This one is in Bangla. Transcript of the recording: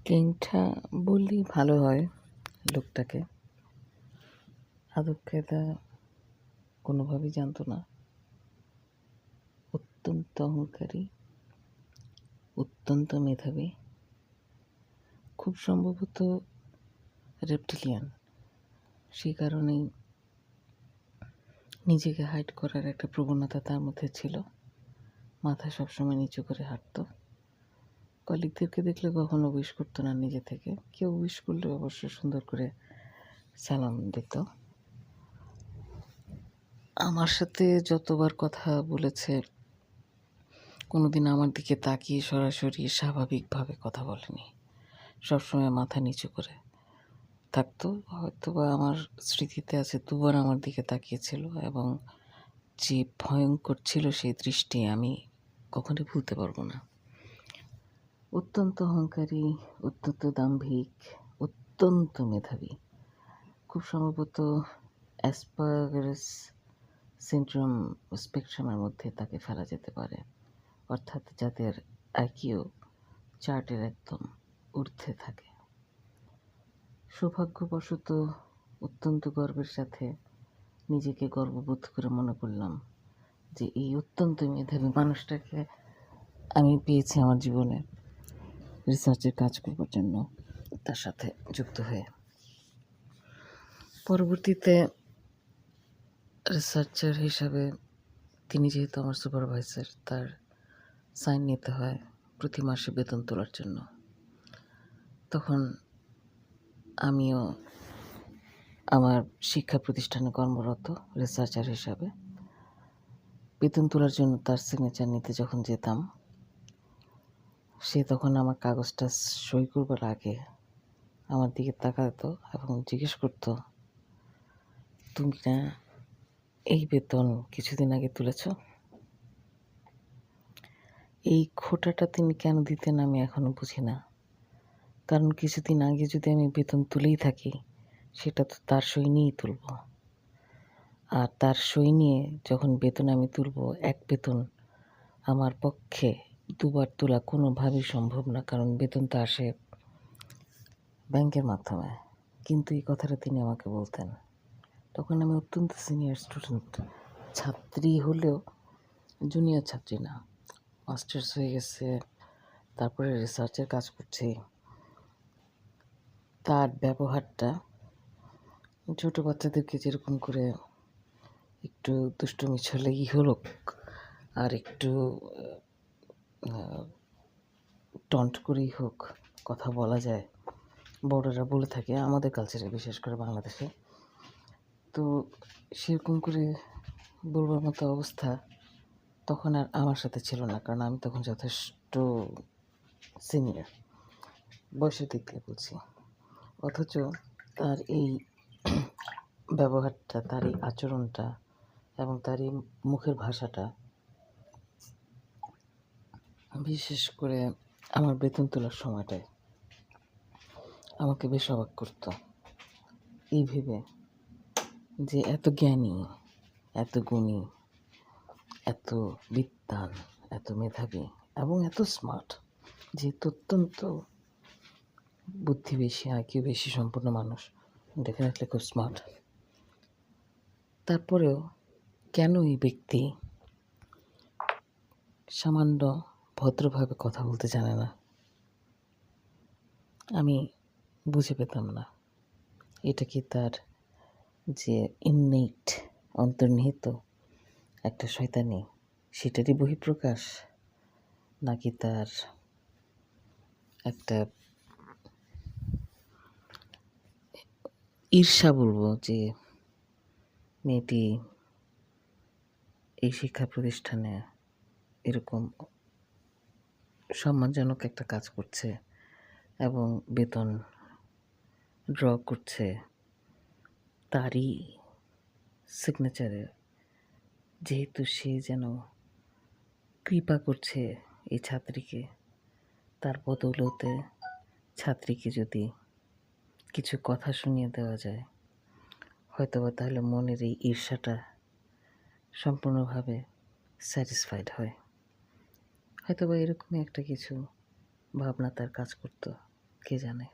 কেন্টা বললেই ভালো হয় লোকটাকে। আদব কায়দা কোনোভাবেই জানতো না। অত্যন্ত অহংকারী, অত্যন্ত মেধাবী, খুব সম্ভবত রেপটিলিয়ান। সেই কারণেই নিজেকে হাইড করার একটা প্রবণতা তার মধ্যে ছিল। মাথা সবসময় নিচু করে হাঁটতো। কলিগদেরকে দেখলে কখনো উইশ করতো না নিজে থেকে। কেউ উইশ করলে অবশ্য সুন্দর করে সালাম দিত। আমার সাথে যতবার কথা বলেছে, কোনোদিন আমার দিকে তাকিয়ে সরাসরি স্বাভাবিকভাবে কথা বলেনি। সবসময় মাথা নিচু করে থাকতো। হয়তো বা আমার স্মৃতিতে আছে দুবার আমার দিকে তাকিয়েছিল, এবং যে ভয়ঙ্কর ছিল সেই দৃষ্টি আমি কখনোই ভুলতে পারবো না। অত্যন্ত অহংকারী, অত্যন্ত দাম্ভিক, অত্যন্ত মেধাবী। খুব সম্ভবত অ্যাসপারগারাস সিনড্রোম স্পেকট্রামের মধ্যে তাকে ফেলা যেতে পারে, অর্থাৎ যাদের আইকিউ চার্টের একদম ঊর্ধ্বে থাকে। সৌভাগ্যবশত অত্যন্ত গর্বের সাথে নিজেকে গর্ববোধ করে মনে করলাম যে এই অত্যন্ত মেধাবী মানুষটাকে আমি পেয়েছি আমার জীবনে রিসার্চের কাজ করবার জন্য, তার সাথে যুক্ত হয়ে। পরবর্তীতে রিসার্চার হিসাবে তিনি যেহেতু আমার সুপারভাইজার, তার সাইন নিতে হয় প্রতি মাসে বেতন তোলার জন্য। তখন আমিও আমার শিক্ষা প্রতিষ্ঠানে কর্মরত রিসার্চার হিসাবে বেতন তোলার জন্য তার সিগনেচার নিতে যখন যেতাম, সে তখন আমার কাগজটা সই করবার আগে আমার দিকে তাকাতো এবং জিজ্ঞেস করতো, তুমি না এই বেতন কিছুদিন আগে তুলেছ? এই খোটাটা তিনি কেন দিতেন আমি এখনো বুঝি না। কারণ কিছুদিন আগে যদি আমি বেতন তুলেই থাকি, সেটা তো তার সই নিয়েই তুলব। আর তার সই নিয়ে যখন বেতন আমি তুলব, এক বেতন আমার পক্ষে দুবার তোলা কোনোভাবেই সম্ভব না, কারণ বেতন তো আসে ব্যাংকের মাধ্যমে। কিন্তু এই কথাটা তিনি আমাকে বলতেন। তখন আমি অত্যন্ত সিনিয়র স্টুডেন্ট, ছাত্রী হলেও জুনিয়র ছাত্রী না, মাস্টার্স হয়ে গেছে, তারপরে রিসার্চের কাজ করছি। তার ব্যবহারটা ছোটো বাচ্চাদেরকে যেরকম করে একটু দুষ্টুমি ছলেই হোক আর একটু টন্ট করেই হোক কথা বলা যায়, বড়রা বলে থাকে আমাদের কালচারে, বিশেষ করে বাংলাদেশে। তো সেরকম করে বলবার মতো অবস্থা তখন আর আমার সাথে ছিল না, কারণ আমি তখন যথেষ্ট সিনিয়র বয়সের দিক থেকে বলছি। অথচ তার এই ব্যবহারটা, তার এই আচরণটা এবং তার এই মুখের ভাষাটা বিশেষ করে আমার বেতন তোলার সময়টায় আমাকে বেশ অবাক করতো। এই ভেবে যে এত জ্ঞানী, এত গুণী, এত বিদ্বান, এত মেধাবী এবং এত স্মার্ট, যেহেতু অত্যন্ত বুদ্ধি বেশি, আইকিউ বেশি সম্পন্ন মানুষ, ডেফিনেটলি খুব স্মার্ট, তারপরেও কেন এই ব্যক্তি সামান্য ভদ্রভাবে কথা বলতে জানে না, আমি বুঝে পেতাম না। এটা কি তার যে ইননেট অন্তর্নিহিত একটা শয়তানি, সেটারই বহিঃপ্রকাশ, নাকি তার একটা ঈর্ষা বলবো, যে মেয়েটি এই শিক্ষা প্রতিষ্ঠানে এরকম সম্মানজনক একটা কাজ করছে এবং বেতন ড্র করছে তারই সিগনেচারে, যেহেতু সে যেন কৃপা করছে এই ছাত্রীকে, তার বদৌলতে ছাত্রীকে যদি কিছু কথা শুনিয়ে দেওয়া যায়, হয়তোবা তাহলে মনের এই ঈর্ষাটা সম্পূর্ণভাবে স্যাটিসফাইড হয়। হয়তোবা এরকমই একটা কিছু ভাবনা তার কাজ করতো। কে জানে।